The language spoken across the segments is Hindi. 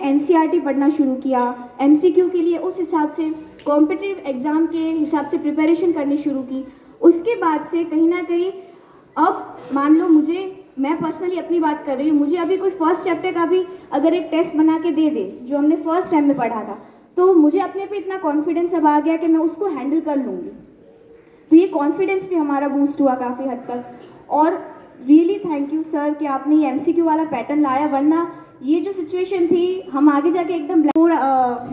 एनसीईआरटी पढ़ना शुरू किया, एमसीक्यू के लिए उस हिसाब से कॉम्पिटिटिव एग्ज़ाम के हिसाब से प्रिपरेशन करनी शुरू की। उसके बाद से कहीं ना कहीं अब मान लो मैं पर्सनली अपनी बात कर रही हूँ, मुझे अभी कोई फर्स्ट चैप्टर का भी अगर एक टेस्ट बना के दे दे जो हमने फर्स्ट सेम में पढ़ा था, तो मुझे अपने पे इतना कॉन्फिडेंस अब आ गया कि मैं उसको हैंडल कर लूँगी। तो ये कॉन्फिडेंस भी हमारा बूस्ट हुआ काफ़ी हद तक। और रियली थैंक यू सर कि आपने ये एमसीक्यू वाला पैटर्न लाया, वरना ये जो सिचुएशन थी हम आगे जाके एकदम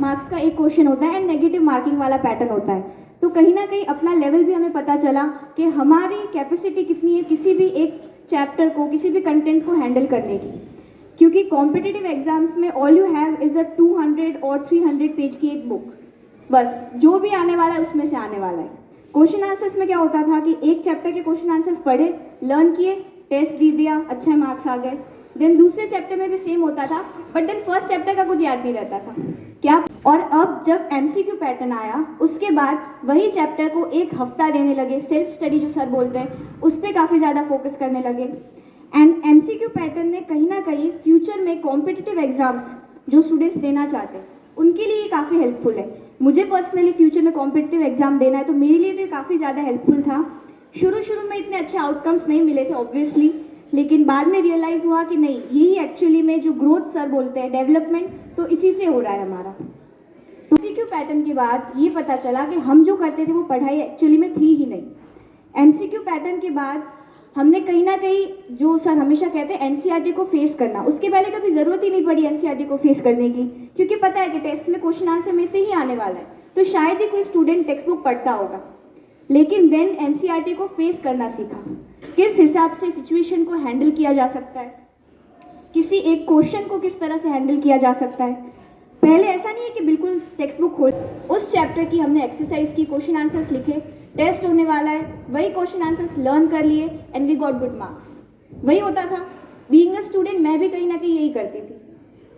मार्क्स का एक क्वेश्चन होता है एंड नेगेटिव मार्किंग वाला पैटर्न होता है, तो कहीं ना कहीं अपना लेवल भी हमें पता चला कि हमारी कैपेसिटी कितनी है किसी भी एक चैप्टर को, किसी भी कंटेंट को हैंडल करने की। क्योंकि कॉम्पिटिटिव एग्जाम्स में all you have is a 200 और 300 पेज की एक बुक, बस जो भी आने वाला है उसमें से आने वाला है। क्वेश्चन आंसर्स में क्या होता था कि एक चैप्टर के क्वेश्चन आंसर्स पढ़े, लर्न किए, टेस्ट दे दिया, अच्छे मार्क्स आ गए। देन दूसरे चैप्टर में भी सेम होता था, बट देन फर्स्ट चैप्टर का कुछ याद नहीं रहता था क्या। और अब जब एमसीक्यू पैटर्न आया उसके बाद वही चैप्टर को एक हफ्ता देने लगे, सेल्फ स्टडी जो सर बोलते हैं उस पर काफ़ी ज़्यादा फोकस करने लगे। एंड एमसीक्यू पैटर्न ने कहीं ना कहीं फ्यूचर में कॉम्पिटिटिव एग्जाम्स जो स्टूडेंट्स देना चाहते हैं उनके लिए काफ़ी हेल्पफुल है। मुझे पर्सनली फ्यूचर में कॉम्पिटिटिव एग्जाम देना है, तो मेरे लिए तो ये काफ़ी ज़्यादा हेल्पफुल था। शुरू में इतने अच्छे आउटकम्स नहीं मिले थे ऑब्वियसली, लेकिन बाद में रियलाइज़ हुआ कि नहीं, यही एक्चुअली में जो ग्रोथ सर बोलते हैं, डेवलपमेंट, तो इसी से हो रहा है हमारा। तो एमसीक्यू पैटर्न के बाद ये पता चला कि हम जो करते थे वो पढ़ाई एक्चुअली में थी ही नहीं। एमसीक्यू पैटर्न के बाद हमने कहीं ना कहीं, जो सर हमेशा कहते हैं एनसीईआरटी को फेस करना, उसके पहले कभी ज़रूरत ही नहीं पड़ी एनसीईआरटी को फेस करने की, क्योंकि पता है कि टेस्ट में क्वेश्चन आंसर में से ही आने वाला है, तो शायद ही कोई स्टूडेंट टेक्स्ट बुक पढ़ता होगा। लेकिन देन एनसीईआरटी को फेस करना सीखा, किस हिसाब से सिचुएशन को हैंडल किया जा सकता है, किसी एक क्वेश्चन को किस तरह से हैंडल किया जा सकता है। पहले ऐसा नहीं है कि बिल्कुल टेक्स्ट बुक खोल, उस चैप्टर की हमने एक्सरसाइज की, क्वेश्चन आंसर्स लिखे, टेस्ट होने वाला है, वही क्वेश्चन आंसर्स लर्न कर लिए and we got good marks. वही होता था बीइंग अ स्टूडेंट, मैं भी कहीं ना कहीं यही करती थी,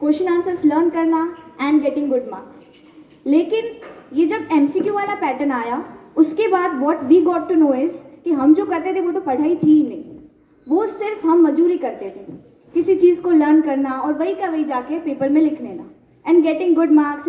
क्वेश्चन आंसर्स लर्न करना एंड गेटिंग गुड मार्क्स। लेकिन ये जब एमसीक्यू वाला पैटर्न आया उसके बाद what we got to know is कि हम जो करते थे वो तो पढ़ाई थी ही नहीं, वो सिर्फ हम मजूरी करते थे, किसी चीज़ को लर्न करना और वही का वही जाके पेपर में लिख लेना एंड गेटिंग गुड मार्क्स।